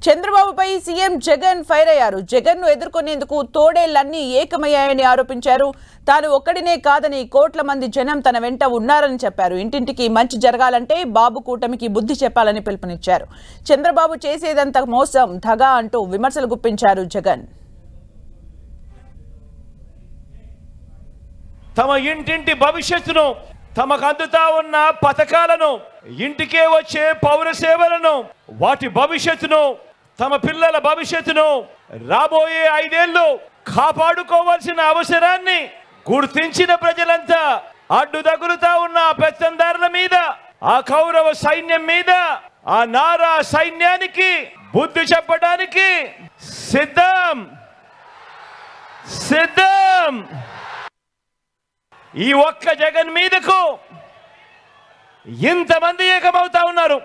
చంద్రబాబుపై CM Jagan fire అయ్యారు. జగన్ ను ఎదుర్కొనేందుకు తోడేళ్లన్నీ ఏకమయ్యాయని ఆరోపించారు. తాను ఒక్కడినే కాదని కోట్ల మంది జనం తన వెంట ఉన్నారని చెప్పారు. ఇంటింటికి మంచి జరగాలంటే బాబు కూటమికి బుద్ధి చెప్పాలని పిలుపునిచ్చారు. చంద్రబాబు చేసేదంతా మోసం, దగా అంటూ విమర్శలు గుప్పించారు జగన్. తమ ఇంటింటి భవిష్యత్తును, తమకు అందుతా ఉన్న పథకాలను, ఇంటికే వచ్చే పౌర సేవలను, వాటి భవిష్యత్తును, తమ పిల్లల భవిష్యత్తును రాబోయే 5 ఏళ్లు కాపాడుకోవాల్సిన అవసరాన్ని గుర్తించిన ప్రజలంతా అడ్డుదగులుతా ఉన్న పెత్తందారుల మీద, ఆ కౌరవ సైన్యం మీద, ఆ నారా సైన్యానికి బుద్ధి చెప్పడానికి సిద్ధం సిద్ధం. ఈ ఒక్క జగన్ మీదకు ఇంతమంది ఏకమవుతా ఉన్నారు.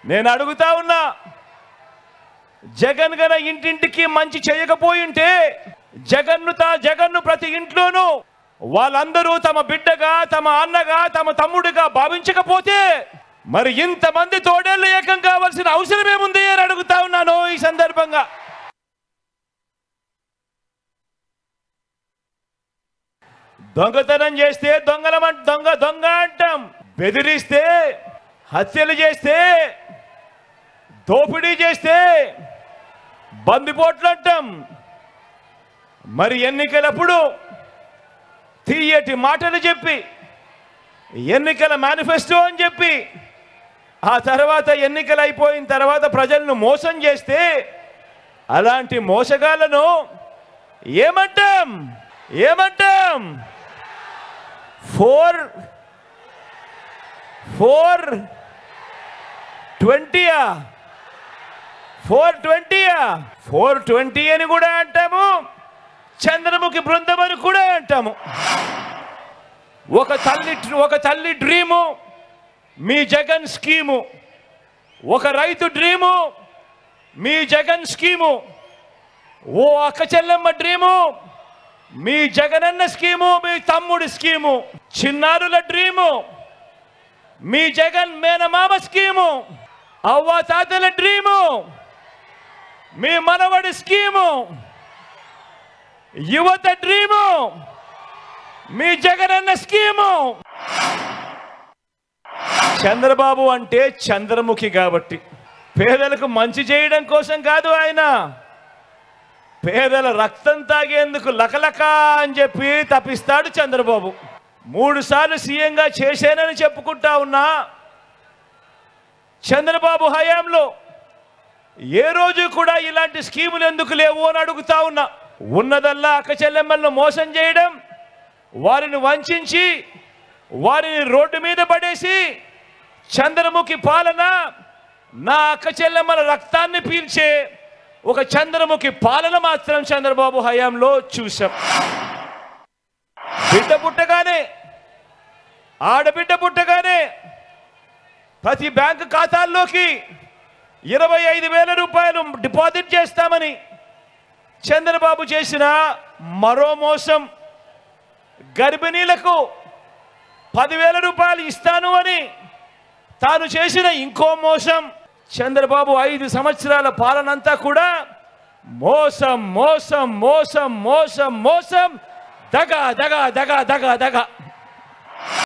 నేను అడుగుతా ఉన్నా, జగన్ గన ఇంటింటికి మంచి చేయకపోయింటే, జగన్ను ప్రతి ఇంట్లోనూ వాళ్ళందరూ తమ బిడ్డగా, తమ అన్నగా, తమ తమ్ముడిగా భావించకపోతే మరి ఇంతమంది తోడేళ్లు ఏకం కావాల్సిన అవసరం ఏముంది అని అడుగుతా ఉన్నాను ఈ సందర్భంగా. దొంగతనం చేస్తే దొంగ అంటాం, బెదిరిస్తే, హత్యలు చేస్తే, దోపిడీ చేస్తే బందిపోట్లు అంటాం. మరి ఎన్నికలప్పుడు తీయటి మాటలు చెప్పి, ఎన్నికల మేనిఫెస్టో అని చెప్పి, ఆ తర్వాత ఎన్నికలు అయిపోయిన తర్వాత ప్రజలను మోసం చేస్తే అలాంటి మోసగాళ్లను ఏమంటాం? 420 అని కూడా అంటాము, చంద్రముఖి బృందం అని కూడా అంటాము. ఒక తల్లి డ్రీము మీ జగన్ స్కీము, ఒక రైతు డ్రీము మీ జగన్ స్కీము, ఓ అక్క చెల్లెమ్మ డ్రీము మీ జగనన్న స్కీము, మీ తమ్ముడి స్కీము, చిన్నారుల డ్రీము మీ జగన్ మేనమామ స్కీము, అవ్వ తాతల డ్రీము మీ మనవడి స్కీము, యువత డ్రీము మీ జగనన్న స్కీము. చంద్రబాబు అంటే చంద్రముఖి కాబట్టి, పేదలకు మంచి చేయడం కోసం కాదు, ఆయన పేదల రక్తం తాగేందుకు లకలక అని చెప్పి తప్పిస్తాడు చంద్రబాబు. 3 సార్లు సీఎంగా చేశానని చెప్పుకుంటా ఉన్నా చంద్రబాబు హయాంలో ఏ రోజు కూడా ఇలాంటి స్కీములు ఎందుకు లేవు అని అడుగుతా ఉన్నా. ఉన్నదల్లా అక్క చెల్లెమ్మలను మోసం చేయడం, వారిని వంచి, వారిని రోడ్డు మీద పడేసి చంద్రముఖి పాలన, నా అక్క చెల్లెమ్మల రక్తాన్ని పీల్చే ఒక చంద్రముఖి పాలన మాత్రం చంద్రబాబు హయాంలో చూశాం. బిడ్డ పుట్టగానే, ఆడబిడ్డ పుట్టగానే ప్రతి బ్యాంకు ఖాతాల్లోకి 25,000 రూపాయలు డిపాజిట్ చేస్తామని చంద్రబాబు చేసిన మరో మోసం, గర్భిణీలకు 10,000 రూపాయలు ఇస్తాను అని తాను చేసిన ఇంకో మోసం. చంద్రబాబు 5 సంవత్సరాల పాలనంతా కూడా మోసం, దగా.